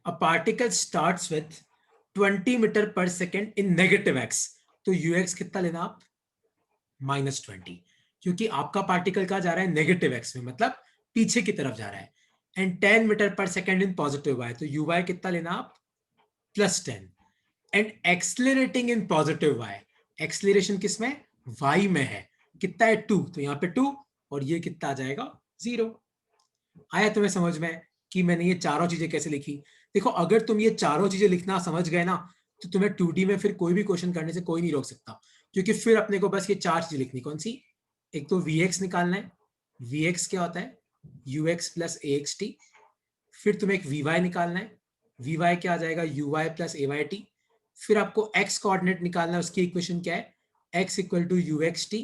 A particle starts with 20 metre per second in negative x, तो u x कितना लेना आप, -20, क्योंकि आपका पार्टिकल कहाँ जा रहा है, नेगेटिव एक्स में, मतलब पीछे की तरफ जा रहा है। And 10 metre per second in positive y, तो यू वाई कितना लेना आप, +10। And accelerating in positive y, acceleration किसमें, वाई में है, कितना है 2, तो यहाँ पे 2, और ये कितना आ जाएगा 0। आया तुम्हें समझ में कि मैंने ये चारों चीजें कैसे लिखी। देखो अगर तुम ये चारों चीजें लिखना समझ गए ना, तो तुम्हें 2D में फिर कोई भी क्वेश्चन करने से कोई नहीं रोक सकता, क्योंकि फिर अपने को बस ये चार चीजें लिखनी, कौन सी, एक तो Vx निकालना है, Vx क्या होता है, ux प्लस axt, फिर तुम्हें एक Vy निकालना है, Vy क्या आ जाएगा, uy प्लस ayt, फिर आपको x कोऑर्डिनेट निकालना है, उसकी इक्वेशन क्या है, x equal to uxt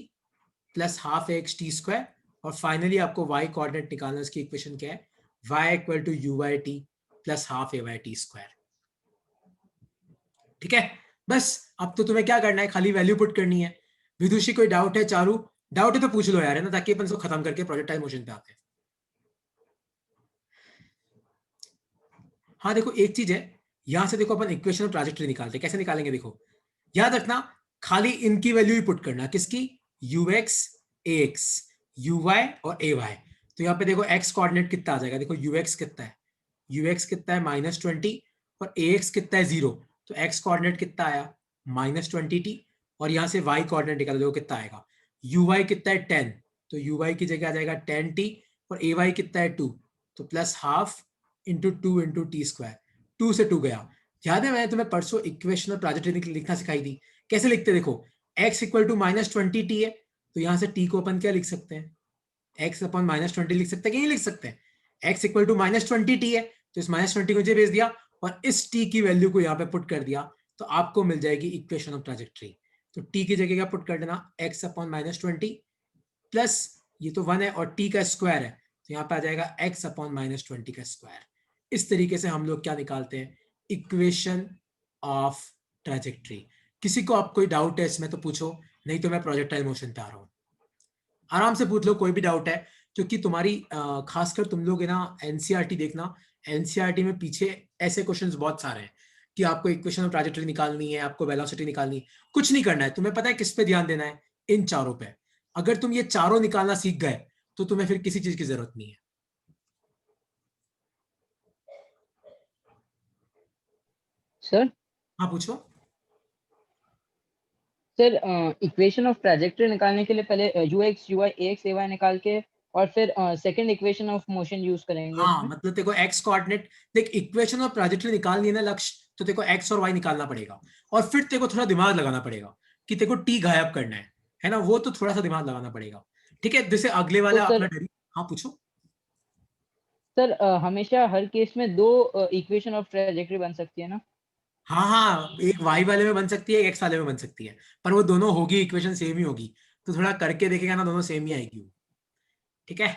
plus half axt square, और फाइनली आपको y कोऑर्डिनेट निकालना है, उसकी इक्वेशन क्या है, y equal to uyt plus half ayt square. ठीक है, बस अब तो तुम्हें क्या करना है, खाली वैल्यू पुट करनी है। विदुषी कोई डाउट है, चारू डाउट है तो पूछ लो यार, है ना, ताकि अपन इसको खत्म करके प्रोजेक्टाइल मोशन पे आते हैं। हाँ देखो एक चीज है, यहां से देखो अपन इक्वेशन और ट्राजेक्टरी निकालते हैं, कैसे निकालेंगे देखो, याद रखना खाली इनकी वैल्यू ही पुट करना, किसकी, ux ax uy और ay। तो यहाँ पे देखो x कोऑर्डिनेट कितना आ जाएगा, देखो ux कितना है, ux कितना है -20, और ax कितना है 0, तो x कोऑर्डिनेट कितना आया -20t, और यहाँ से y कोऑर्डिनेट निकाल दो कितना आएगा, uy कितना है 10, तो uy की जगह आ जाएगा 10t, और ay कितना है 2, तो plus half into 2 into T square, 2 से 2 गया। याद है मैंने तुम्हें परसों इक्वेशन और ट्राजेक्टरी लिखना सिखाई थी, कैसे लिखते देखो, x इक्वल टू -20t है, तो यहां से t को अपन क्या लिख सकते हैं, x अपन -20 लिख सकते हैं कि नहीं लिख सकते हैं, x इक्वल टू -20t है, तो इस -20 को नीचे भेज दिया और इस t की वैल्यू को यहाँ पे पुट कर दिया, तो आपको मिल जाएगी इक्वेशन ऑफ ट्राजेक्टरी। तो t की जगह क्या पुट कर देना, x अपॉन -20 प्लस ये तो 1 है और t का स्क्वायर है, तो यहाँ पे आ जाएगा x अपॉन -20 का स्क्वायर। इस तरीके से हम लोग क्या निकालते हैं, इक्वेशन ऑफ ट्राजेक्टरी। किसी को आप कोई डाउट है इसमें तो पूछो, नहीं तो मैं प्रोजेक्टाइल मोशन पे आ रहा हूँ, आराम से पूछ लो कोई भी डाउट है, क्योंकि तुम्हारी खासकर तुम लोग है ना एनसीईआरटी देखना, एनसीईआरटी में पीछे ऐसे क्वेश्चंस बहुत सारे हैं कि आपको इक्वेशन ऑफ ट्राजेक्टरी निकालनी है, आपको वेलोसिटी निकालनी है, कुछ नहीं करना है, तुम्हें पता है किस पे ध्यान देना है, इन चारों पे। अगर तुम ये चारों निकालना सीख गए तो तुम्हें फिर किसी चीज की जरूरत नहीं है। सर हाँ पूछो। सर इक्वेशन ऑफ ट्रैजेक्टरी निकालने के लिए पहले ux uy ax ay निकाल के और फिर second equation of motion use करेंगे हाँ उसमें। मतलब देखो एक्स कोऑर्डिनेट, देख इक्वेशन और ट्राजेक्टरी निकालनी है ना लक्ष्य, तो देखो एक्स और वाई निकालना पड़ेगा, और फिर तेको थोड़ा दिमाग लगाना पड़ेगा कि तेको टी गायब करना है ना, वो तो थोड़ा सा दिमाग लगाना पड़ेगा। ठीक है, जैसे अगले तो वाला अपना सर हाँ पूछो। हमेशा हर केस में दो इक्वेशन ऑफ ट्रैजेक्टरी बन सकती है ना। हाँ हाँ, एक वाई वाले में बन सकती है, एक एक्स वाले में बन सकती है, पर वो दोनों होगी, इक्वेशन सेम ही होगी, तो थोड़ा करके देखेगा ना, दोनों सेम ही आएगी। ठीक है,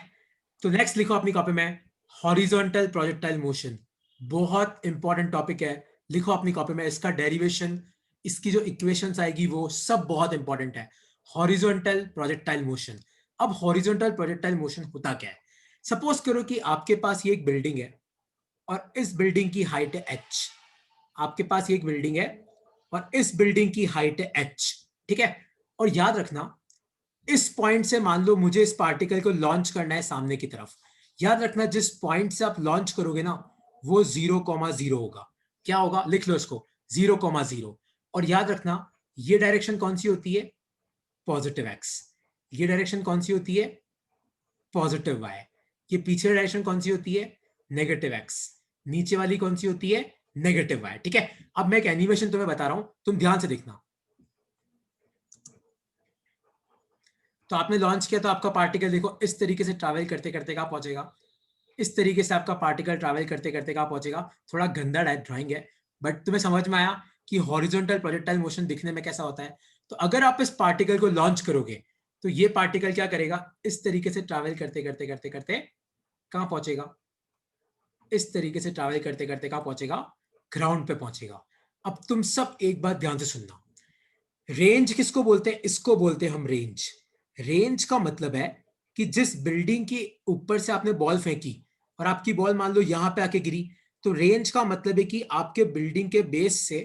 तो नेक्स्ट लिखो अपनी कॉपी में, हॉरिजॉन्टल प्रोजेक्टाइल मोशन, बहुत इंपॉर्टेंट टॉपिक है, लिखो अपनी कॉपी में, इसका डेरिवेशन, इसकी जो इक्वेशंस आएगी वो सब बहुत इंपॉर्टेंट है। Horizontal projectile motion. अब हॉरिजॉन्टल प्रोजेक्टाइल मोशन होता क्या है, सपोज करो कि आपके पास ये एक बिल्डिंग है और इस बिल्डिंग की हाइट है h, आपके पास ये एक बिल्डिंग है और इस बिल्डिंग की हाइट है h। ठीक है, और याद रखना इस पॉइंट से मान लो मुझे इस पार्टिकल को लॉन्च करना है सामने की तरफ, याद रखना जिस पॉइंट से आप लॉन्च करोगे ना वो 0,0 होगा, क्या होगा लिख लो इसको, 0,0। और याद रखना ये डायरेक्शन कौन सी होती है, पॉजिटिव एक्स, ये डायरेक्शन कौन सी होती है, पॉजिटिव वाई, ये पीछे डायरेक्शन कौन सी होती है, नेगेटिव एक्स, नीचे वाली कौन सी होती है, नेगेटिव वाई। ठीक है, अब मैं एक एनिमेशन तुम्हें बता रहा हूं, तुम ध्यान से देखना। तो आपने लॉन्च किया तो आपका पार्टिकल देखो इस तरीके से ट्रैवल करते करते कहां पहुंचेगा, इस तरीके से आपका पार्टिकल ट्रैवल करते करते कहां पहुंचेगा, थोड़ा गंदा ड्राइंग है बट तुम्हें समझ में आया कि हॉरिजॉन्टल प्रोजेक्टाइल मोशन दिखने में कैसा होता है। तो अगर आप इस पार्टिकल को लॉन्च करोगे तो ये पार्टिकल क्या करेगा, इस तरीके से ट्रैवल करते करते करते करते कहां पहुंचेगा, इस तरीके से ट्रैवल करते करते कहां पहुंचेगा, ग्राउंड पे पहुंचेगा। अब तुम सब एक बात ध्यान से सुनना, रेंज किसको बोलते हैं, इसको बोलते हैं हम रेंज। रेंज का मतलब है कि जिस बिल्डिंग के ऊपर से आपने बॉल फेंकी और आपकी बॉल मान लो यहां पे आके गिरी, तो रेंज का मतलब है कि आपके बिल्डिंग के बेस से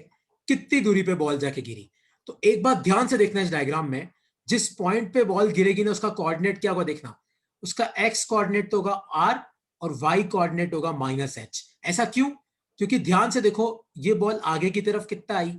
कितनी दूरी पे बॉल जाके गिरी। तो एक बात ध्यान से देखना इस डायग्राम में, जिस पॉइंट पे बॉल गिरेगी ना उसका कोऑर्डिनेट क्या होगा देखना, उसका एक्स कोऑर्डिनेट तो होगा आर और वाई कोऑर्डिनेट होगा -h। ऐसा क्यों? क्योंकि ध्यान से देखो ये बॉल आगे की तरफ कितना आई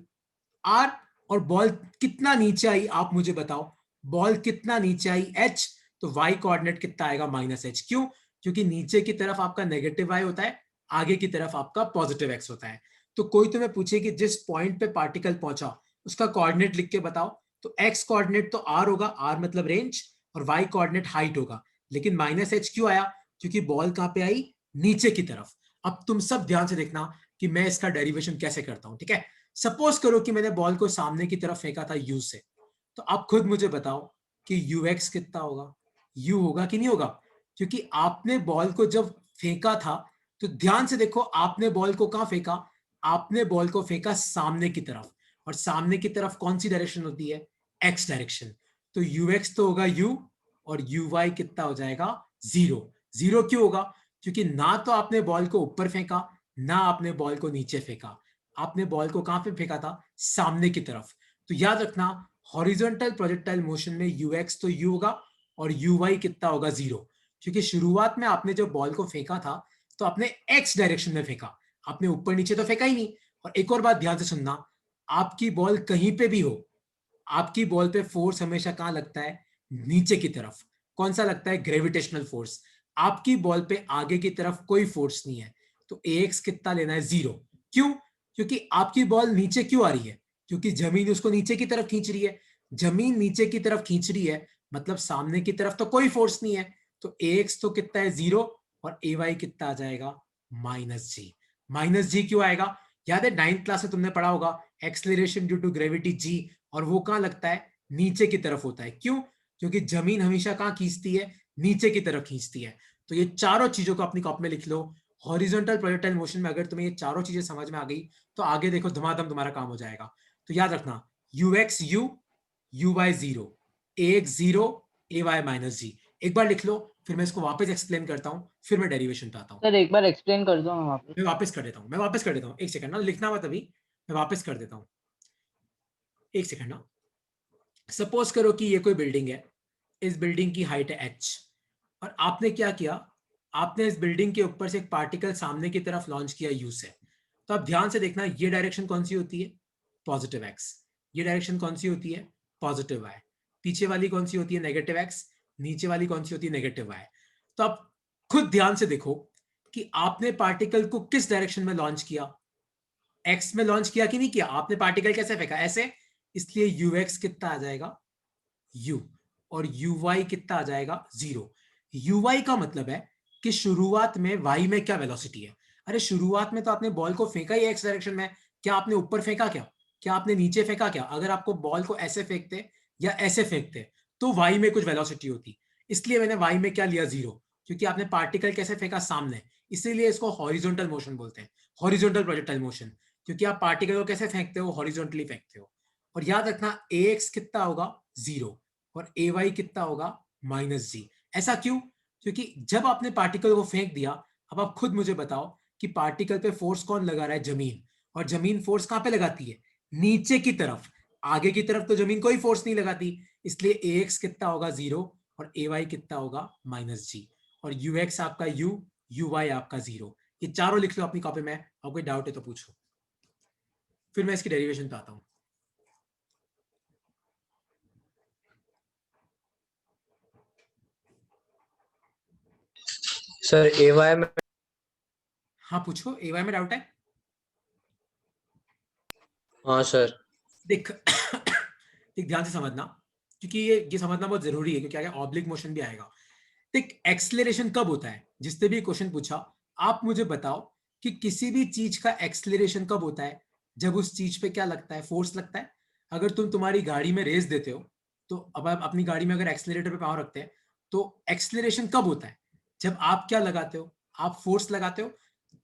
आर, और बॉल कितना नीचे आई आप मुझे बताओ, बॉल कितना नीचे आई h, तो y कोऑर्डिनेट कितना आएगा -h। क्यों? क्योंकि नीचे की तरफ आपका नेगेटिव y होता है, आगे की तरफ आपका पॉजिटिव x होता है। तो कोई तुम्हें पूछे कि जिस पॉइंट पे पार्टिकल पहुंचा उसका कोऑर्डिनेट लिख के बताओ, तो x कोऑर्डिनेट तो r होगा, r मतलब रेंज, और y कोऑर्डिनेट हाइट होगा, लेकिन -h क्यों आया? क्योंकि बॉल कहां पे आई? नीचे की तरफ। अब तुम सब ध्यान से देखना कि मैं इसका डेरिवेशन कैसे करता हूं, ठीक है? सपोज करो कि मैंने बॉल को सामने की तरफ फेंका था u से, तो आप खुद मुझे बताओ कि ux कितना होगा? u होगा कि नहीं होगा? क्योंकि आपने बॉल को जब फेंका था, तो ध्यान से देखो आपने बॉल को कहां फेंका? आपने बॉल को फेंका सामने की तरफ, और सामने की तरफ कौन सी डायरेक्शन होती है? x direction. तो ux तो होगा u, और uy कितना हो जाएगा? 0। 0 क्यों होगा? क्योंकि ना तो आपने बॉल को ऊपर फेंका, ना आपने बॉल को नीचे फेंका, आपने बॉल को कहां पे फेंका था? सामने की तरफ। तो याद रखना हॉरिजॉन्टल प्रोजेक्टाइल मोशन में ux तो u होगा और uy कितना होगा? 0। क्योंकि शुरुआत में आपने जब बॉल को फेंका था तो आपने x डायरेक्शन में फेंका, आपने ऊपर नीचे तो फेंका ही नहीं। और एक और बात ध्यान से सुनना, आपकी बॉल कहीं पे भी हो, आपकी बॉल पे फोर्स हमेशा कहां लगता है? नीचे की तरफ। कौन सा लगता है? Gravitational force. आपकी बॉल पे आगे की तरफ कोई फोर्स नहीं है, तो ax कितना लेना है? 0। क्यों? क्योंकि आपकी बॉल नीचे क्यों आ रही है? क्योंकि जमीन उसको नीचे की तरफ खींच रही है। जमीन नीचे की तरफ खींच रही है मतलब सामने की तरफ तो कोई फोर्स नहीं है, तो ax तो कितना है? 0। और ay कितना आ जाएगा? -g। -g क्यों आएगा? याद है 9th क्लास में तुमने पढ़ा होगा acceleration due to gravity g, और वो कहां लगता है? नीचे की तरफ होता है। क्यों? क्योंकि जमीन हमेशा कहां खींचती है? नीचे की तरफ खींचती है। तो ये चारों चीजों को अपनी कॉपी में लिख लो। हॉरिजॉन्टल प्रोजेक्टाइल मोशन में अगर तुम्हें ये चारों चीजें समझ में आ गई तो आगे देखो धमाधम तुम्हारा काम हो जाएगा। तो याद रखना ux u, uy 0, ax 0, ay -g। एक बार लिख लो, फिर मैं इसको वापस एक्सप्लेन करता हूं, फिर मैं डेरिवेशन पे आता हूं। सर एक बार एक्सप्लेन कर दो मैं वापस। मैं वापस कर देता हूं, एक सेकंड ना, लिखना मत अभी, मैं वापस कर देता हूं, एक सेकंड ना। सपोज करो कि ये कोई बिल्डिंग है, इस बिल्डिंग की हाइट है h, और आपने क्या किया? आपने इस बिल्डिंग के ऊपर से एक पार्टिकल सामने की तरफ लॉन्च किया u से। तो आप ध्यान से देखना ये डायरेक्शन कौन सी होती है? Positive x। ये डायरेक्शन कौन सी होती है? Positive y। पीछे वाली कौन सी होती है? Negative x। नीचे वाली कौन सी होती है? Negative y। तो आप खुद ध्यान से देखो कि आपने पार्टिकल को किस डायरेक्शन में लॉन्च किया? एक्स में लॉन्च किया कि नहीं किया? आपने पार्टिकल कैसे फेंका? ऐसे। इसलिए यूएक्स कितना आ जाएगा? यू। और यूवाई कितना आ जाएगा? 0। यूवाई का मतलब है कि शुरुआत में वाई में क्या वेलोसिटी है। अरे शुरुआत में तो आपने बॉल को फेंका ही एक्स डायरेक्शन में, क्या आपने ऊपर फेंका? क्या आपने नीचे फेंका? क्या अगर आपको बॉल को ऐसे फेंकते या ऐसे फेंकते तो वाई में कुछ वेलोसिटी होती। इसलिए मैंने वाई में क्या लिया? 0। क्योंकि आपने पार्टिकल कैसे फेंका? सामने। इसीलिए इसको हॉरिजॉन्टल मोशन बोलते हैं, हॉरिजॉन्टल प्रोजेक्टाइल मोशन। क्योंकि आप पार्टिकल को कैसे फेंकते हो? हॉरिजॉन्टली फेंकते हो। और याद रखना ax कितना होगा? 0। और ay कितना होगा? -g। ऐसा क्यों? क्योंकि जब आपने पार्टिकल को फेंक दिया, अब आप खुद मुझे बताओ कि पार्टिकल पे फोर्स कौन लगा रहा है? जमीन। और जमीन फोर्स कहां पे लगाती है? नीचे की तरफ। आगे की तरफ तो जमीन कोई फोर्स नहीं लगाती, इसलिए ax कितना होगा? 0। और ay कितना होगा? -g। और ux आपका u, uy आपका 0। ये चारों लिख लो अपनी कॉपी में, और कोई डाउट है तो पूछो, फिर मैं इसकी डेरिवेशन पे आता हूं। सर ए वाई में। हाँ पूछो, ay में डाउट है? हाँ सर। देख देख ध्यान से समझना, क्योंकि ये समझना बहुत जरूरी है, क्योंकि आगे ऑब्लिक मोशन भी आएगा। देख एक्सेलरेशन कब होता है? जिसने भी क्वेश्चन पूछा, आप मुझे बताओ कि किसी भी चीज का एक्सेलरेशन कब होता है? जब उस चीज पे क्या लगता है? फोर्स लगता है। अगर तुम तुम्हारी गाड़ी में रेस देते हो, तो अब आप अपनी गाड़ी में अगर एक्सेलरेटर पे पावर रखते हैं, तो एक्सेलरेशन कब होता है? जब आप क्या लगाते हो? आप फोर्स लगाते हो।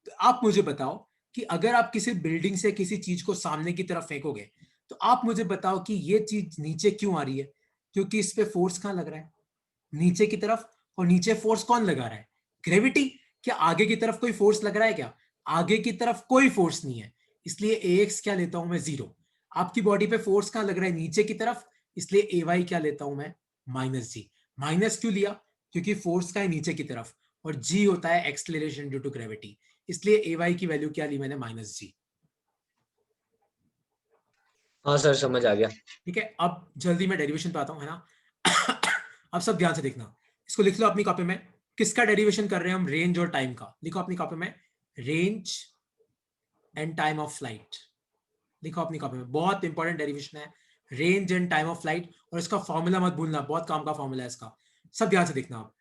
तो आप मुझे बताओ कि अगर आप किसी बिल्डिंग से किसी चीज को सामने की तरफ फेंकोगे, तो आप मुझे बताओ कि ये चीज नीचे क्यों आ रही है? क्योंकि इस पे फोर्स कहां लग रहा है? नीचे की तरफ। और नीचे फोर्स कौन लगा रहा है? ग्रेविटी। क्या आगे की तरफ कोई फोर्स लग रहा है क्या? आगे की तरफ कोई फोर्स नहीं है, इसलिए ax क्या लेता हूं मैं 0। आपकी बॉडी पे फोर्स कहां लग रहा है, नीचे की तरफ, इसलिए ay क्या लेता हूं मैं -g। माइनस क्यों लिया, क्योंकि फोर्स का है नीचे की तरफ, और g होता है एक्सेलरेशन ड्यू टू ग्रेविटी, इसलिए ay की वैल्यू क्या ली मैंने -g। हाँ सर, समझ आ गया। ठीक है, अब जल्दी मैं डेरिवेशन पे आता हूं, है ना। अब सब ध्यान से देखना, इसको लिख लो अपनी कॉपी में। किसका डेरिवेशन कर रहे हैं हम, रेंज और टाइम का। लिखो अपनी कॉपी में, range and time of flight. लिखो अपनी कॉपी में, बहुत इंपॉर्टेंट डेरिवेशन है, range and time of flight. और इसका फॉर्मूला मत भूलना, बहुत काम का फॉर्मूला है इसका। सब ध्यान से देखना। आप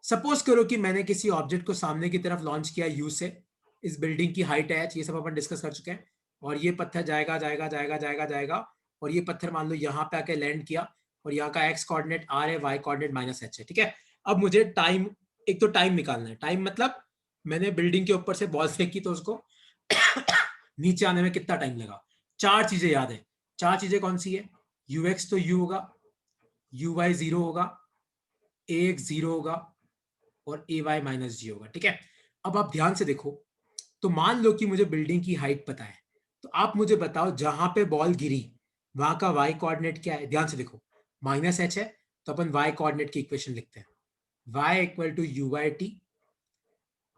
सपोज करो कि मैंने किसी ऑब्जेक्ट को सामने की तरफ लॉन्च किया यू से, इस बिल्डिंग की हाइट है, ये सब अपन डिस्कस कर चुके हैं, और ये पत्थर जाएगा जाएगा जाएगा जाएगा जाएगा, और ये पत्थर मान लो यहाँ पे आके लैंड किया, और यहाँ का एक्स कोऑर्डिनेट आर है, वाई कोऑर्डिनेट -h है। ठीक है, अब मुझे टाइम, एक तो टाइम निकालना है। टाइम मतलब मैंने बिल्डिंग के ऊपर से बॉल फेंकी तो उसको नीचे आने में कितना टाइम लगा। चार चीजें याद है। चार चीजें कौन सी है, ux तो u होगा, uy 0 होगा, ax 0 होगा, और ay -g होगा। ठीक है, अब आप ध्यान से देखो, तो मान लो कि मुझे बिल्डिंग की हाइट पता है, तो आप मुझे बताओ जहां पे बॉल गिरी वहां का y कोऑर्डिनेट क्या है। ध्यान से देखो, -h है, तो अपन y कोऑर्डिनेट की इक्वेशन लिखते हैं, y equal to uy_t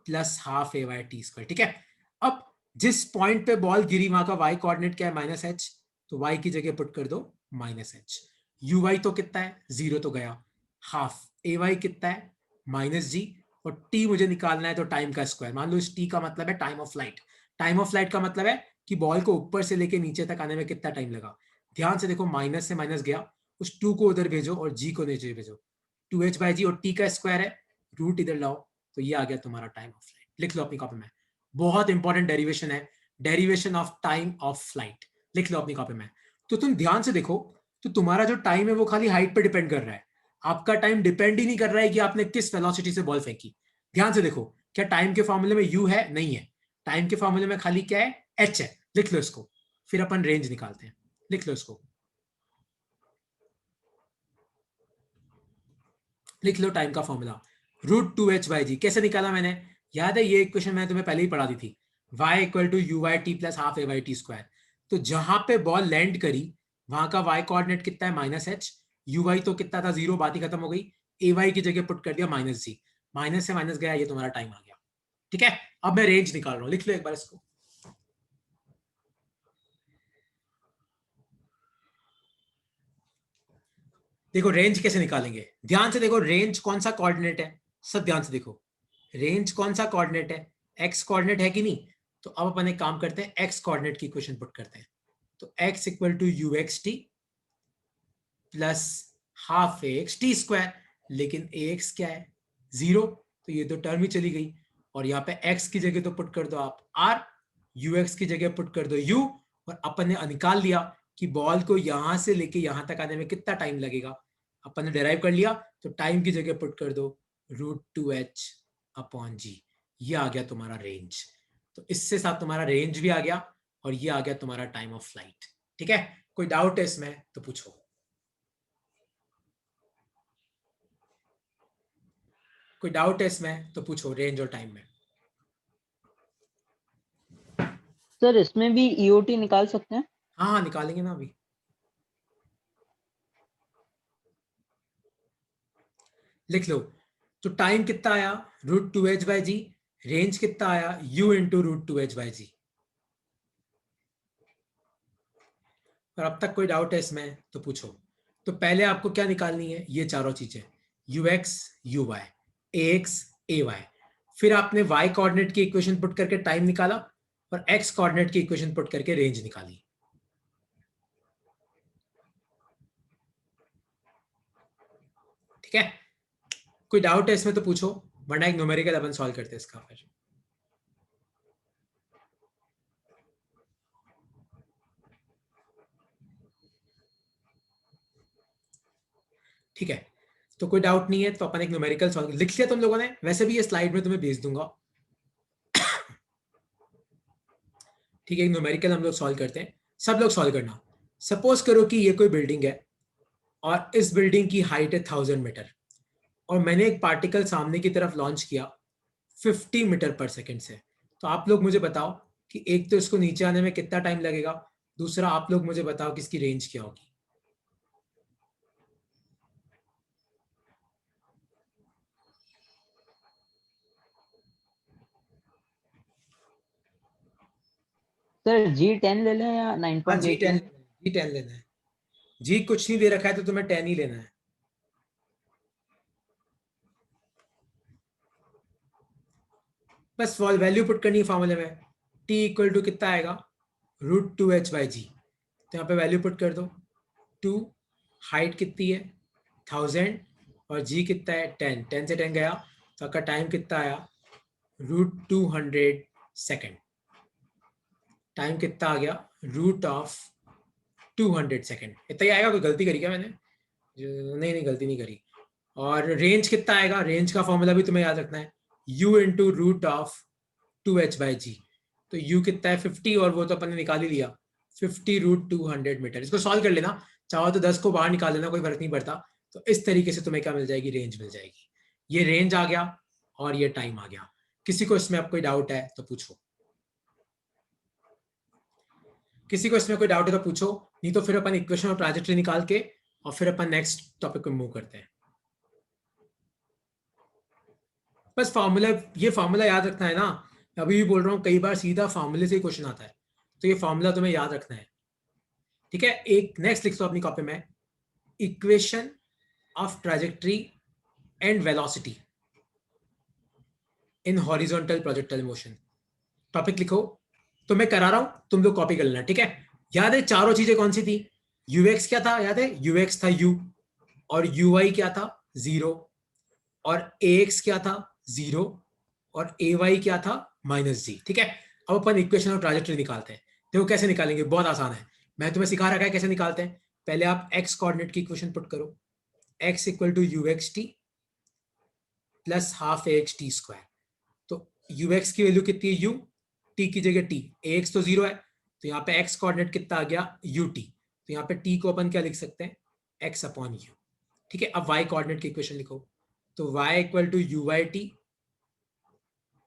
plus half ay_t²। ठीक है, अब जिस पॉइंट पे बॉल गिरी वहां का y कोऑर्डिनेट क्या है, -h, तो y की जगह पुट कर दो -h। uy तो कितना है, 0 तो गया, हाफ ay कितना है -g, और t मुझे निकालना है तो टाइम का स्क्वायर। मान लो इस t का मतलब है time of flight. Time of flight का मतलब है कि बॉल को ऊपर से लेके नीचे तक आने में कितना टाइम लगा। ध्यान से देखो, माइनस से माइनस गया, उस 2 को उधर भेजो और g को नीचे भेजो, 2h/g, और t का स्क्वायर है, रूट इधर लाओ, तो ये आ गया तुम्हारा टाइम ऑफ फ्लाइट। लिख लो अपनी कॉपी में, बहुत इंपॉर्टेंट डेरिवेशन है, derivation of time of flight. लिख लो अपनी कॉपी में। तो तुम ध्यान से देखो, तो तुम्हारा जो टाइम है वो खाली हाइट पे डिपेंड कर रहा है। आपका टाइम डिपेंड ही नहीं कर रहा है कि आपने किस वेलोसिटी से बॉल फेंकी। ध्यान से देखो, क्या टाइम के फॉर्मूले में u है, नहीं है। टाइम के फॉर्मूले में खाली क्या है, h है। लिख लो इसको, फिर अपन रेंज निकालते हैं। लिख लो इसको, लिख लो टाइम का फॉर्मूला, √2h/g। कैसे निकाला मैंने, याद है ये इक्वेशन मैंने तुम्हें पहले ही पढ़ा दी थी, y equal to uy_t plus half ay_t²। तो जहां पे बॉल लैंड करी वहां का y कोऑर्डिनेट कितना है, -h, uy तो कितना था 0, बात ही खत्म हो गई, ay की जगह पुट कर दिया -g, माइनस से माइनस गया, ये तुम्हारा टाइम आ गया। ठीक है, अब मैं रेंज निकाल रहा हूं, लिख लो एक बार इसको। देखो रेंज कैसे निकालेंगे, ध्यान से देखो, रेंज कौन सा कोऑर्डिनेट है, सब ध्यान से देखो, रेंज कौन सा कोऑर्डिनेट है, एक्स कोऑर्डिनेट है कि नहीं। तो अब अपन एक काम करते हैं, एक्स कोऑर्डिनेट की इक्वेशन पुट करते हैं। तो x equal to uxt plus half axt², लेकिन ax क्या है 0, तो ये तो टर्म ही चली गई, और यहाँ पे x की जगह तो पुट कर दो आप r, ux की जगह पुट कर दो u, और अपन ने निकाल लिया कि बॉल को यहां से लेके यहां तक आने में कितना टाइम लगेगा। अपन ने डिराइव कर लिया, तो टाइम की जगह पुट कर दो √2h/g। ये आ गया तुम्हारा रेंज। तो इससे साथ तुम्हारा रेंज भी आ गया, और ये आ गया तुम्हारा टाइम ऑफ फ्लाइट। ठीक है, कोई डाउट है इसमें तो पूछो। कोई डाउट है इसमें तो पूछो, रेंज और टाइम में। सर इसमें भी ईओटी निकाल सकते हैं? हाँ हाँ, निकालेंगे ना अभी। लिख लो, तो टाइम कितना आया √2h/g, रेंज कितना आया u इंटू √2h/g। और अब तक कोई डाउट है इसमें तो पूछो। तो पहले आपको क्या निकालनी है, ये चारों चीजें, ux, uy, ax, ay। फिर आपने y कोऑर्डिनेट की इक्वेशन पुट करके टाइम निकाला, और x कोऑर्डिनेट की इक्वेशन पुट करके रेंज निकाली। ठीक है, कोई डाउट है इसमें तो पूछो, वरना एक न्यूमेरिकल अपन सॉल्व करते हैं इसका फिर। ठीक है, तो कोई डाउट नहीं है, तो अपन एक न्यूमेरिकल सॉल्व लिख लिया तुम लोगों ने, वैसे भी ये स्लाइड में तुम्हें भेज दूंगा। ठीक है, एक न्यूमेरिकल हम लोग सॉल्व करते हैं, सब लोग सॉल्व करना। सपोज करो कि ये कोई बिल्डिंग है, और इस बिल्डिंग की हाइट है 1000 मीटर, और मैंने एक पार्टिकल सामने की तरफ लॉन्च किया 50 मीटर पर सेकेंड से। तो आप लोग मुझे बताओ कि एक तो इसको नीचे आने में कितना टाइम लगेगा, दूसरा आप लोग मुझे बताओ कि इसकी रेंज क्या होगी। सर G10 ले लें या हाँ, 9.18? G10 लेना है। जी कुछ नहीं दे रखा है तो तुम्हें 10 ही लेना है। बस वैल्यू पुट करनी है फॉर्मूले में। t इक्वल टू कितना आएगा, √2h/g। तो यहाँ पे वैल्यू पुट कर दो। 2, हाइट कितनी है 1000 और g कितना है 10, 10 से 10 गया तो आपका टाइम कितना आया √200 सेकेंड। टाइम कितना आ गया √200 सेकेंड। इतना ही आएगा। कोई गलती करी क्या मैंने? नहीं, गलती नहीं करी। और रेंज कितना आएगा, रेंज का फॉर्मूला भी तुम्हें याद रखना है, u इंटू √2h/g। तो u कितना है 50 और वो तो अपन ने निकाल ही लिया 50 √200 मीटर। इसको सॉल्व कर लेना, चाहो तो 10 को बाहर निकाल लेना, कोई फर्क नहीं पड़ता। तो इस तरीके से तुम्हें क्या मिल जाएगी, रेंज मिल जाएगी। ये रेंज आ गया और ये टाइम आ गया। किसी को इसमें अब कोई डाउट है तो पूछो, किसी को इसमें कोई डाउट है तो पूछो, नहीं तो फिर अपन इक्वेशन और ट्रांजेक्टरी निकाल के और फिर अपन नेक्स्ट टॉपिक पे मूव करते हैं। बस फॉर्मूला, ये फॉर्मूला याद रखना है ना। अभी भी बोल रहा हूँ, कई बार सीधा फॉर्मूले से ही क्वेश्चन आता है, तो ये फॉर्मूला तुम्हें याद रखना है। ठीक है, एक नेक्स्ट लिख दो अपनी कॉपी में, equation of trajectory and velocity in horizontal projectile motion. Topic लिखो, तो मैं करा रहा हूं, तुम लोग कॉपी कर लेना। ठीक है, याद है चारों चीजें कौन सी थी? यूएक्स क्या था, याद है? यूएक्स था यू, और यूआई क्या था 0, और एएक्स क्या था 0, और ए वाई क्या था -g। ठीक है, अब अपन इक्वेशन ऑफ ट्रैजेक्टरी निकालते हैं। देखो कैसे निकालेंगे, बहुत आसान है। मैं तुम्हें सिखा रखा है कैसे निकालते हैं। पहले आप एक्स कोऑर्डिनेट की इक्वेशन पुट करो, x equal to ux t plus half ax t square. तो ux की वैल्यू कितनी है u, t की जगह t, ax तो 0 है, तो यहाँ पे x कोऑर्डिनेट कितना आ गया ut। तो यहाँ पे t को अपन क्या लिख सकते हैं, x अपॉन u। ठीक है, अब y कोऑर्डिनेट की इक्वेशन लिखो, तो y equal to u y t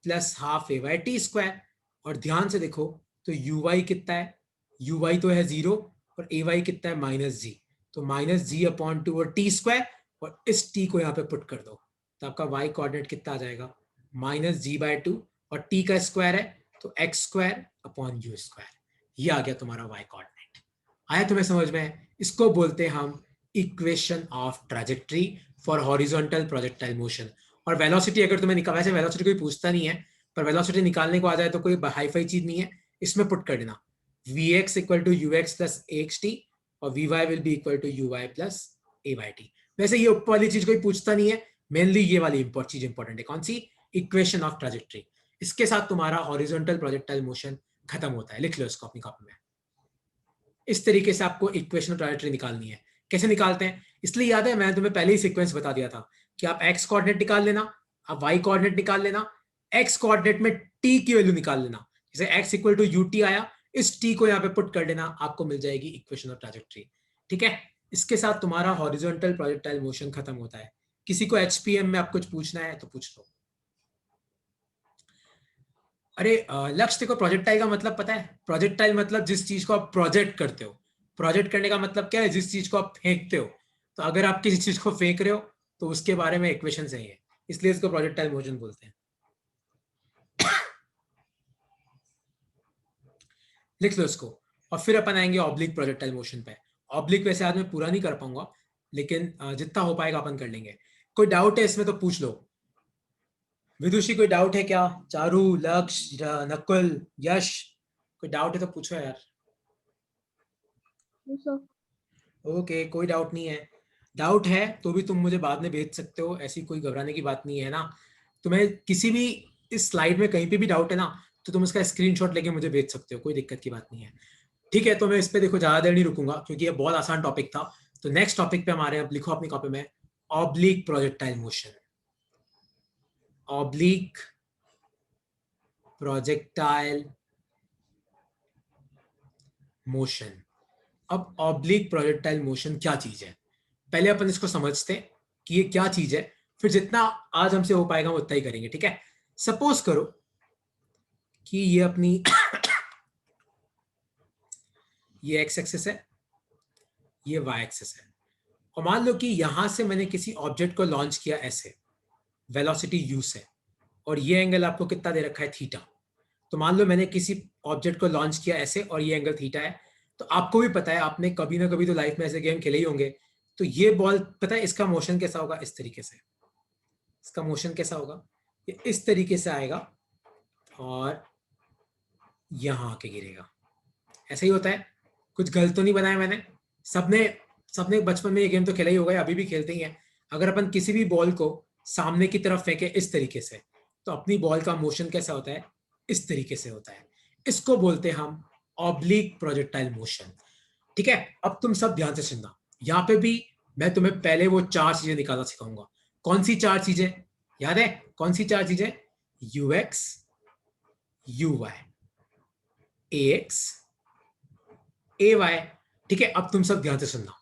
plus half a y t square. और ध्यान से देखो, तो यू वाई कितना है, यू वाई तो है 0 और ए वाई कितना है -g। तो -g अपॉन 2 और टी स्क्वायर, और इस t को यहाँ पे पुट कर दो, तो आपका y कोऑर्डिनेट कितना आ जाएगा -g/2, और t का स्क्वायर है तो x square upon you square. ये आ गया तुम्हारा y कोऑर्डिनेट। आया तुम्हें समझ में? इसको बोलते हैं हम equation of trajectory for horizontal projectile motion. और वेलोसिटी अगर तुम्हें निकाल, वैसे वेलोसिटी कोई पूछता नहीं है, पर वेलोसिटी निकालने को आ जाए तो कोई हाई फाई चीज नहीं है, इसमें पुट कर देना vx equal to ux plus axt और vy will be equal to uy plus ayt। वैसे ये ऊपर वाली चीज कोई पूछता नहीं है, मेनली ये वाली चीज इंपॉर्टेंट है। कौन सी? Equation of trajectory. इसके साथ तुम्हारा हॉरिजॉन्टल प्रोजेक्टाइल मोशन खत्म होता है। लिख लो इसको अपनी कॉपी में। इस तरीके से आपको इक्वेशन ऑफ ट्रैजेक्टरी निकालनी है। कैसे निकालते हैं, इसलिए याद है मैंने तुम्हें पहले ही सीक्वेंस बता दिया था कि आप x कोऑर्डिनेट निकाल लेना, आप y कोऑर्डिनेट निकाल लेना, x कोऑर्डिनेट में t की वैल्यू निकाल लेना। जैसे x इक्वल टू ut आया, इस t को यहाँ पे पुट कर देना, आपको मिल जाएगी इक्वेशन ऑफ ट्रैजेक्टरी। ठीक है, इसके साथ तुम्हारा हॉरिजॉन्टल प्रोजेक्टाइल मोशन खत्म होता है। किसी को एचपीएम में आप कुछ पूछना है तो पूछ लो। अरे लक्ष्य, देखो प्रोजेक्टाइल का मतलब पता है? प्रोजेक्टाइल मतलब जिस चीज को आप प्रोजेक्ट करते हो। प्रोजेक्ट करने का मतलब क्या है? जिस चीज को आप फेंकते हो। तो अगर आप किसी चीज को फेंक रहे हो तो उसके बारे में इक्वेशन सही है, इसलिए इसको प्रोजेक्टाइल मोशन बोलते हैं। लिख लो इसको, और फिर अपन आएंगे ऑब्लिक प्रोजेक्टाइल मोशन पे। ऑब्लिक वैसे आज मैं पूरा नहीं कर पाऊंगा, लेकिन जितना हो पाएगा अपन कर लेंगे। कोई डाउट है इसमें तो पूछ लो। विदुषी कोई डाउट है क्या? चारू, लक्ष्य, नकुल, यश, कोई डाउट है तो पूछो यार। ओके, कोई डाउट नहीं है। डाउट है तो भी तुम मुझे बाद में भेज सकते हो, ऐसी कोई घबराने की बात नहीं है ना। तुम्हें किसी भी इस स्लाइड में कहीं पे भी डाउट है ना, तो तुम इसका स्क्रीनशॉट लेके मुझे भेज सकते हो, कोई दिक्कत की बात नहीं है। ठीक है, तो मैं इस पे देखो ज्यादा देर नहीं रुकूंगा क्योंकि ये बहुत आसान टॉपिक था। तो नेक्स्ट टॉपिक पे हमारे, अब लिखो अपनी कॉपी में, oblique projectile motion. Oblique projectile motion. अब ऑब्लिक प्रोजेक्टाइल मोशन क्या चीज है, पहले अपन इसको समझते हैं कि ये क्या चीज है, फिर जितना आज हमसे हो पाएगा वो उतना ही करेंगे। ठीक है, सपोज करो कि ये अपनी ये एक्स एक्सिस है, ये वाई एक्सिस है, और मान लो कि यहां से मैंने किसी ऑब्जेक्ट को लॉन्च किया ऐसे वेलोसिटी यू से, और ये एंगल आपको कितना दे रखा है, थीटा। तो मान लो मैंने किसी ऑब्जेक्ट को लॉन्च किया ऐसे और ये एंगल थीटा है। तो आपको भी पता है, आपने कभी ना कभी तो लाइफ में ऐसे गेम खेले ही होंगे। तो ये बॉल पता है इसका मोशन कैसा होगा, इस तरीके से। इसका मोशन कैसा होगा, ये इस तरीके से आएगा और यहां आके गिरेगा। ऐसा ही होता है, कुछ गलत तो नहीं बनाया मैंने। सबने सबने बचपन में ये गेम तो खेला ही होगा, अभी भी खेलते ही हैं। अगर अपन किसी भी बॉल को सामने की तरफ फेंके इस तरीके से, तो अपनी बॉल का मोशन कैसा होता है, इस तरीके से होता है। इसको बोलते हैं हम ऑब्लिक प्रोजेक्टाइल मोशन। ठीक है, अब तुम सब ध्यान से सुनना। यहाँ पे भी मैं तुम्हें पहले वो 4 चीजें निकालना सिखाऊंगा। कौन सी 4 चीजें याद है, कौन सी 4 चीजें, u x, u y, a x, a y. ठीक है, अब तुम सब ध्यान से सुनना।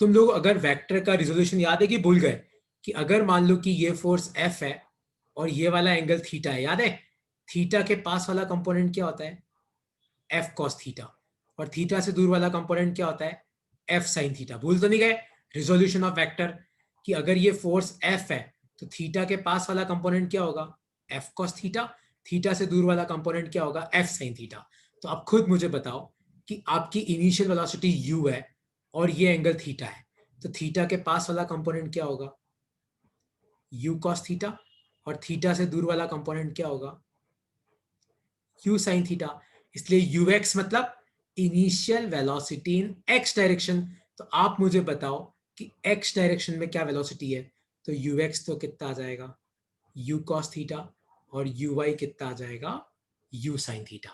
तुम लोग अगर वेक्टर का रिजोल्यूशन याद है कि भूल गए, कि अगर मान लो कि ये फोर्स एफ है और ये वाला एंगल थीटा है, याद है, थीटा के पास वाला कंपोनेंट क्या होता है, एफ कॉस थीटा, और थीटा से दूर वाला कंपोनेंट क्या होता है, एफ साइन थीटा। भूल तो नहीं गए रिजोल्यूशन ऑफ वेक्टर, कि अगर ये फोर्स एफ है तो थीटा के पास वाला कंपोनेंट क्या होगा, एफ कॉस थीटा, थीटा से दूर वाला कंपोनेंट क्या होगा, एफ साइन थीटा। तो अब खुद मुझे बताओ कि आपकी इनिशियल वेलोसिटी यू है और ये एंगल थीटा है, तो थीटा के पास वाला कंपोनेंट क्या होगा, यू कॉस थीटा, और थीटा से दूर वाला कंपोनेंट क्या होगा, यू साइन थीटा। इसलिए यू एक्स मतलब इनिशियल वेलोसिटी इन एक्स डायरेक्शन। तो आप मुझे बताओ कि एक्स डायरेक्शन में क्या वेलोसिटी है, तो यू एक्स तो कितना आ जाएगा, यू कॉस थीटा, और यू वाई कितना आ जाएगा, यू साइन थीटा।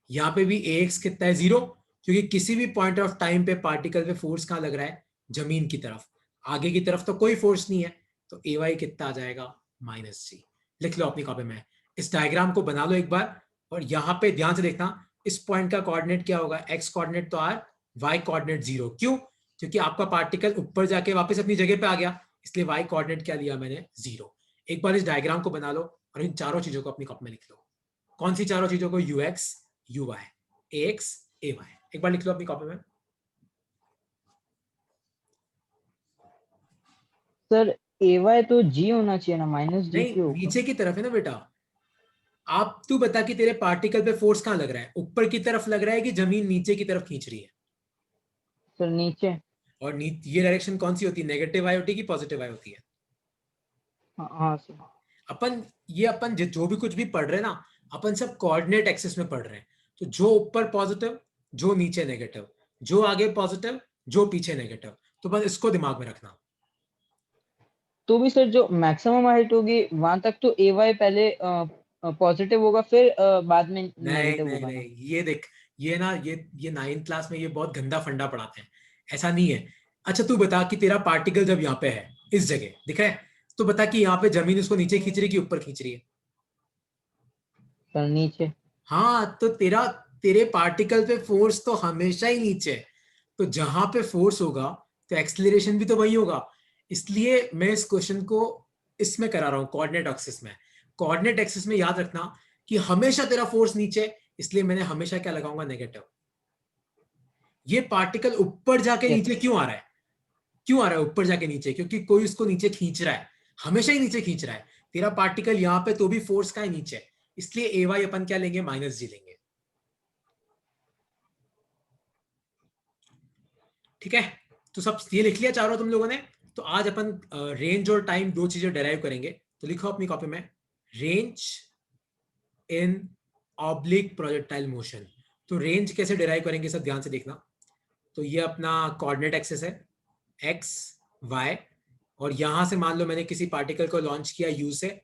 यहाँ पे भी ए एक्स कितना है, 0, क्योंकि किसी भी पॉइंट ऑफ टाइम पे पार्टिकल पे फोर्स कहाँ लग रहा है, जमीन की तरफ, आगे की तरफ तो कोई फोर्स नहीं है। तो ए वाई कितना आ जाएगा, -g। लिख लो अपनी कॉपी में, इस डायग्राम को बना लो एक बार, और यहाँ पे ध्यान से देखना, इस पॉइंट का कोऑर्डिनेट क्या होगा, एक्स कोऑर्डिनेट तो आर, वाई कोऑर्डिनेट 0। क्यों, क्योंकि आपका पार्टिकल ऊपर जाके वापस अपनी जगह पे आ गया, इसलिए वाई कोऑर्डिनेट क्या लिया मैंने, 0। एक बार इस डायग्राम को बना लो और इन चारों चीजों को अपनी कॉपी में लिख लो। कौन सी चारों चीजों को, u x, u y, a x, a y. एक बार लिख लो अपनी कॉपी में। सर ए वाई तो जी होना चाहिए ना, -g नहीं, क्यों होगा? नीचे की तरफ है ना बेटा। आप तू बता कि तेरे पार्टिकल पे फोर्स कहां लग रहा है, ऊपर की तरफ लग रहा है कि जमीन नीचे की तरफ खींच रही है। सर नीचे। और ये डायरेक्शन कौन सी होती है, नेगेटिव आई होती है कि पॉजिटिव आई होती है। हाँ हाँ सर। अपन जो भी कुछ भी पढ़ रहे हैं ना, अपन सब कोऑर्डिनेट एक्सिस में पढ़ रहे हैं। तो जो ऊपर पॉजिटिव, जो नीचे नेगेटिव, जो आगे पॉजिटिव, जो पीछे नेगेटिव। तो बस इसको दिमाग में रखना। तो भी सर जो मैक्सिमम हाइट होगी वहां तक तो ए वाई पहले पॉजिटिव होगा, फिर बाद में नहीं नेगेटिव नहीं होगा नहीं, ना? ये देख, ये ना ये 9th क्लास में ये बहुत गंदा फंडा पढ़ाते हैं। ऐसा नहीं है। अच्छा तू बता कि तेरा पार्टिकल जब यहाँ पे है, इस जगह दिख रहा है, तो बता कि यहाँ पे जमीन उसको नीचे खींच रही है कि ऊपर खींच रही है। सर नीचे। हाँ, तो तेरे पार्टिकल पे फोर्स तो हमेशा ही नीचे है। तो जहां पे फोर्स होगा तो एक्सेलरेशन भी तो वही होगा। इसलिए मैं इस क्वेश्चन को इसमें करा रहा हूं, कोऑर्डिनेट एक्सिस में। कोऑर्डिनेट एक्सिस में याद रखना कि हमेशा तेरा फोर्स नीचे, इसलिए मैंने हमेशा क्या लगाऊंगा, नेगेटिव। ये पार्टिकल ऊपर जाके यस। नीचे क्यों आ रहा है, क्यों आ रहा है ऊपर जाके नीचे, क्योंकि कोई उसको नीचे खींच रहा है, हमेशा ही नीचे खींच रहा है। तेरा पार्टिकल यहाँ पे तो भी फोर्स का है नीचे, इसलिए ए वाई अपन क्या लेंगे, -g लेंगे। ठीक है, तो सब ये लिख लिया चारों तुम लोगों ने। तो आज अपन रेंज और टाइम, दो चीजें डेराइव करेंगे। तो लिखो अपनी कॉपी में, रेंज इन ऑब्लिक प्रोजेक्टाइल मोशन। तो रेंज कैसे डेराइव करेंगे, सब ध्यान से देखना। तो ये अपना कोऑर्डिनेट एक्सिस है, एक्स वाई, और यहां से मान लो मैंने किसी पार्टिकल को लॉन्च किया यू से,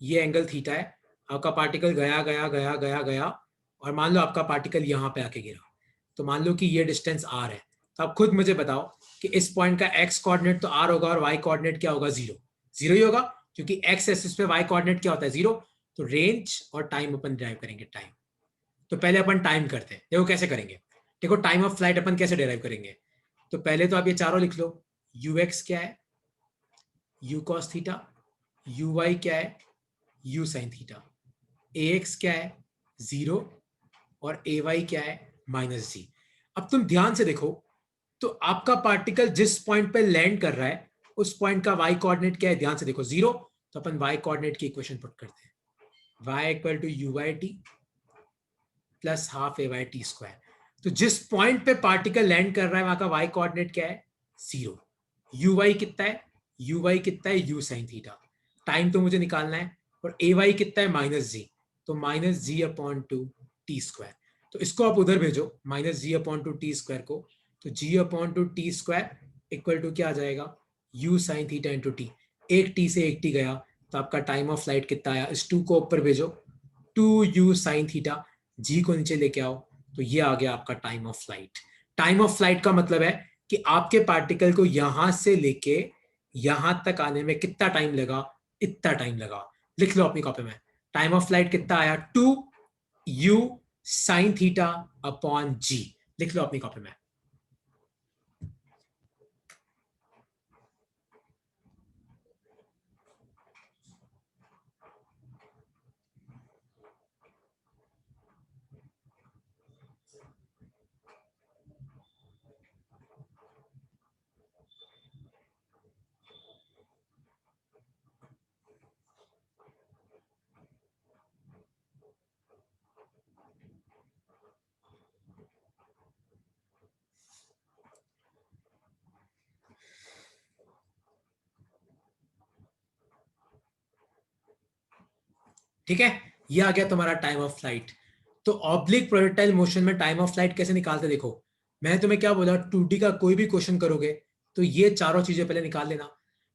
ये एंगल थीटा है। आपका पार्टिकल गया गया गया गया गया, और मान लो आपका पार्टिकल यहां पे आके गिरा। तो मान लो कि ये डिस्टेंस आर है। तो आप खुद मुझे बताओ कि इस पॉइंट का एक्स कोऑर्डिनेट तो आर होगा और वाई कोऑर्डिनेट क्या होगा, 0। 0 ही होगा, क्योंकि एक्स एक्सिस पे वाई कोऑर्डिनेट क्या होता है, 0। तो रेंज और टाइम अपन ड्राइव करेंगे, टाइम। तो पहले अपन टाइम करते हैं, देखो कैसे करेंगे। देखो टाइम ऑफ फ्लाइट अपन कैसे डिराइव करेंगे। तो पहले तो आप ये चारों लिख लो, यू एक्स क्या है, u cos theta, u y क्या है, u sine theta, a x क्या है, 0 और ay क्या है -g। अब तुम ध्यान से देखो तो आपका पार्टिकल जिस पॉइंट पे लैंड कर रहा है उस पॉइंट का y कोऑर्डिनेट क्या है, ध्यान से देखो 0, तो अपन y कोऑर्डिनेट की इक्वेशन पुट करते हैं, y equal to uy/t plus half ay/t²। तो जिस पॉइंट पे पार्टिकल लैंड कर रहा है वहां का y कोऑर्डिनेट क्या है 0, uy कितना है, uy कितना है u sin थीटा, टाइम तो मुझे निकालना है, और ay कितना है -g, तो -g/2t²। तो इसको आप उधर भेजो -g/2t² को, तो g/2t² इक्वल टू क्या आ जाएगा u sin theta into T. एक t से एक t गया तो आपका टाइम ऑफ फ्लाइट कितना आया, इस 2 को ऊपर भेजो 2u sin थीटा, g को नीचे लेके आओ, तो ये आ गया आपका time of flight. Time of flight का मतलब है कि आपके पार्टिकल को यहां से लेके यहां तक आने में कितना टाइम लगा, इतना टाइम लगा। लिख लो अपनी कॉपी में, टाइम ऑफ फ्लाइट कितना आया 2u sin theta upon g, लिख लो अपनी कॉपी में। ठीक है, ये आ गया तुम्हारा टाइम ऑफ फ्लाइट। तो ऑब्लिक प्रोजेक्टाइल मोशन में टाइम ऑफ फ्लाइट कैसे निकालते, देखो मैंने तुम्हें क्या बोला, 2D का कोई भी क्वेश्चन करोगे तो ये चारों चीजें पहले निकाल लेना।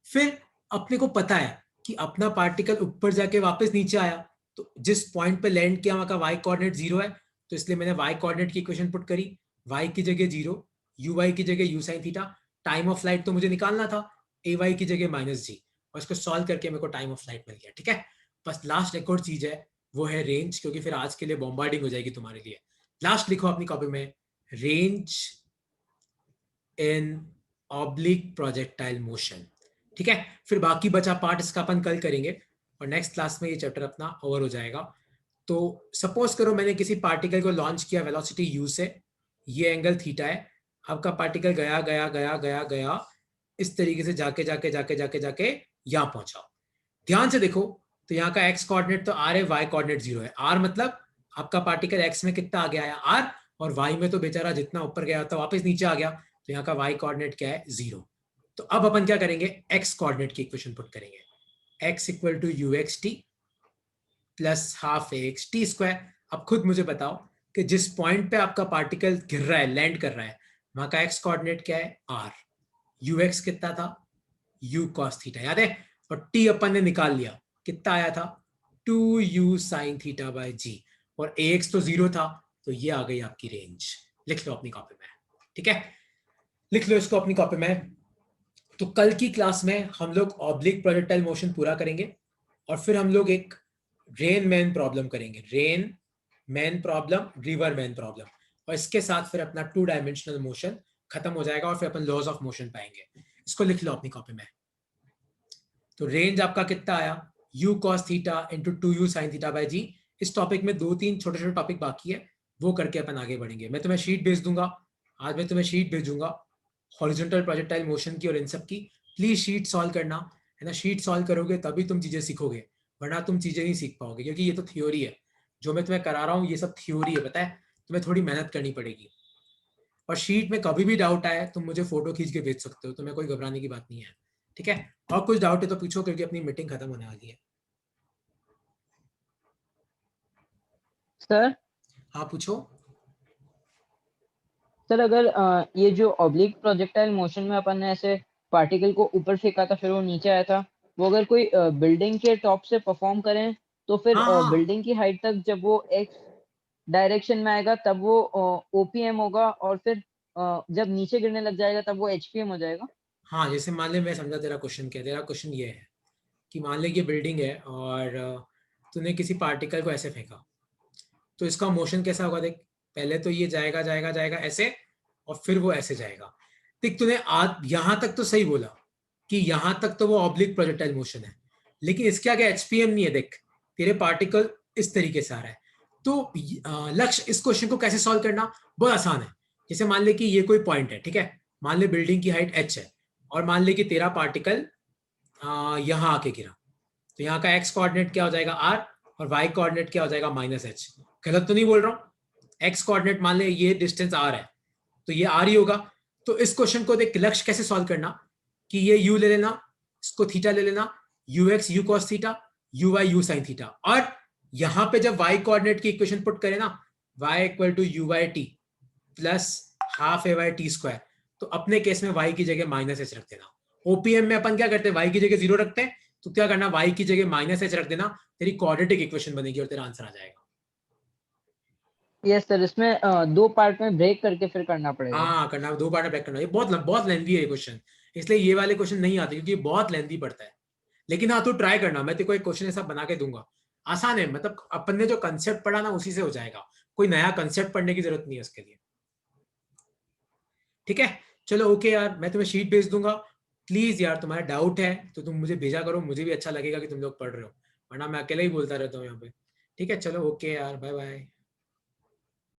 फिर अपने को पता है कि अपना पार्टिकल ऊपर जाके वापस नीचे आया, तो जिस पॉइंट पे लैंड किया वहां का y कोऑर्डिनेट 0 है, तो इसलिए मैंने y कोऑर्डिनेट की इक्वेशन पुट करी, y की जगह 0, uy की जगह u sin theta, time of flight तो मुझे निकालना था, ay की जगह -g, और इसको सॉल्व करके मेरे को टाइम ऑफ फ्लाइट मिल गया। ठीक है, बस लास्ट एक और चीज है, वो है रेंज, क्योंकि फिर आज के लिए बॉम्बार्डिंग हो जाएगी तुम्हारे लिए। लास्ट लिखो अपनी कॉपी में, रेंज इन ऑब्लिक प्रोजेक्टाइल मोशन। ठीक है, फिर बाकी बचा पार्ट इसका अपन कल करेंगे, और नेक्स्ट क्लास में ये चैप्टर अपना ओवर हो जाएगा। तो सपोज करो मैंने किसी पार्टिकल को लॉन्च किया वेलोसिटी u से, ये एंगल थीटा है, आपका पार्टिकल गया गया गया गया गया इस तरीके से जाके जाके जाके जाके जाके यहां पहुंचा। ध्यान से देखो, तो यहाँ का x कोऑर्डिनेट तो r है, y कोऑर्डिनेट 0 है। r मतलब आपका पार्टिकल x में कितना आ गया है r, और y में तो बेचारा जितना ऊपर गया था वापस नीचे आ गया, तो यहाँ का y कोऑर्डिनेट क्या है 0। तो अब अपन क्या करेंगे, x कोऑर्डिनेट की इक्वेशन पुट करेंगे, x equal to uxt plus half axt²। अब खुद मुझे बताओ कि जिस पॉइंट पे आपका पार्टिकल गिर रहा है, लैंड कर रहा है, वहां का x कोऑर्डिनेट क्या है r, ux कितना था u cos थीटा, याद है, और t अपन ने निकाल लिया, कितना आया था 2u sin theta by g, और ax तो 0 था, तो ये आ गई आपकी रेंज। लिख लो अपनी कॉपी में, ठीक है, लिख लो इसको अपनी कॉपी में। तो कल की क्लास में हम लोग ऑब्लिक प्रोजेक्टाइल मोशन पूरा करेंगे, और फिर हम लोग एक रेन मैन प्रॉब्लम करेंगे, rain man problem, river man problem, और इसके साथ फिर अपना 2 डायमेंशनल मोशन खत्म हो जाएगा, और फिर अपन लॉज ऑफ मोशन पाएंगे। इसको लिख लो अपनी कॉपी में। तो रेंज आपका कितना आया, u cos theta into 2u sin theta by g। इस टॉपिक में 2-3 छोटे छोटे टॉपिक बाकी है, वो करके अपन आगे बढ़ेंगे। मैं तुम्हें शीट भेज दूंगा, आज मैं तुम्हें शीट भेजूंगा हॉरिजॉन्टल प्रोजेक्टाइल मोशन की और इन सब की। प्लीज शीट सॉल्व करना, है ना, शीट सॉल्व करोगे तभी तुम चीजें सीखोगे, वरना तुम चीजें नहीं सीख पाओगे, क्योंकि ये तो थ्योरी है, जो मैं तुम्हें करा रहा हूँ ये सब थ्योरी है, पता है, तुम्हें थोड़ी मेहनत करनी पड़ेगी। और शीट में कभी भी डाउट आए तुम मुझे फोटो खींच के भेज सकते हो, तुम्हें कोई घबराने की बात नहीं है। ठीक है, और कुछ डाउट है तो पूछो, क्योंकि अपनी मीटिंग खत्म होने वाली है। सर हाँ पूछो। सर अगर ये जो ऑब्लिक प्रोजेक्टाइल मोशन में अपन ने ऐसे पार्टिकल को ऊपर फेंका था फिर वो नीचे आया था, वो अगर कोई बिल्डिंग के टॉप से परफॉर्म करें तो फिर हाँ हाँ बिल्डिंग की हाइट तक जब वो एक्स डायरेक्शन में आएगा तब वो ओपीएम होगा, और फिर जब नीचे गिरने लग जाएगा तब वो एचपीएम हो जाएगा। हाँ, जैसे मान ले, मैं समझा तेरा क्वेश्चन क्या है। तेरा क्वेश्चन ये है कि मान ले ये बिल्डिंग है और तूने किसी पार्टिकल को ऐसे फेंका, तो इसका मोशन कैसा होगा देख, पहले तो ये जाएगा जाएगा जाएगा ऐसे, और फिर वो ऐसे जाएगा। देख तूने आज यहां तक तो सही बोला कि यहां तक तो वो ऑब्लिक प्रोजेक्टाइल मोशन है, लेकिन इसके आगे एचपीएम नहीं है। देख तेरे पार्टिकल इस तरीके से आ रहा है, तो लक्ष्य इस क्वेश्चन को कैसे सॉल्व करना, बहुत आसान है। जैसे मान ले कि ये कोई पॉइंट है, ठीक है, मान ले बिल्डिंग की हाइट h है और मान ले कि तेरा पार्टिकल यहाँ आके गिरा, तो यहाँ का x कोऑर्डिनेट क्या हो जाएगा r और y कोऑर्डिनेट क्या हो जाएगा -h। गलत तो नहीं बोल रहा हूँ? x कोऑर्डिनेट मान ले ये डिस्टेंस r है तो ये r ही होगा। तो इस क्वेश्चन को देख, लक्ष्य कैसे सॉल्व करना कि ये u ले लेना, इसको थीटा ले लेना, ux u cos theta, uy u sin theta, और यहां पे जब y कोऑर्डिनेट की इक्वेशन पुट करें ना, y equal to uy t plus half ay t square, तो अपने केस में y की जगह -h रख देना। ओपीएम में अपन क्या करते हैं, y की जगह 0 रखते हैं, तो क्या करना, y की जगह -h रख देना, तेरी क्वाड्रेटिक इक्वेशन बनेगी और तेरा आंसर आ जाएगा। यस सर, इसमें दो पार्ट में ब्रेक करके फिर करना पड़ेगा। हाँ करना, दो पार्ट में ब्रेक करना, ये बहुत लेंथी है क्वेश्चन, इसलिए ये वाले क्वेश्चन नहीं आते क्योंकि बहुत लेंथी पड़ता है। लेकिन हाँ, तू ट्राई करना, मैं तेरे को एक क्वेश्चन ऐसा बना के दूंगा, आसान है, मतलब अपन ने जो कंसेप्ट पढ़ा ना उसी से हो जाएगा, कोई नया कंसेप्ट पढ़ने की जरूरत नहीं है उसके लिए। ठीक है, चलो ओके यार, मैं तुम्हें शीट भेज दूंगा, प्लीज यार तुम्हारा डाउट है तो तुम मुझे भेजा करो, मुझे भी अच्छा लगेगा कि तुम लोग पढ़ रहे हो, वरना मैं अकेले ही बोलता रहता हूँ यहाँ पे। ठीक है, चलो ओके यार, बाय बाय।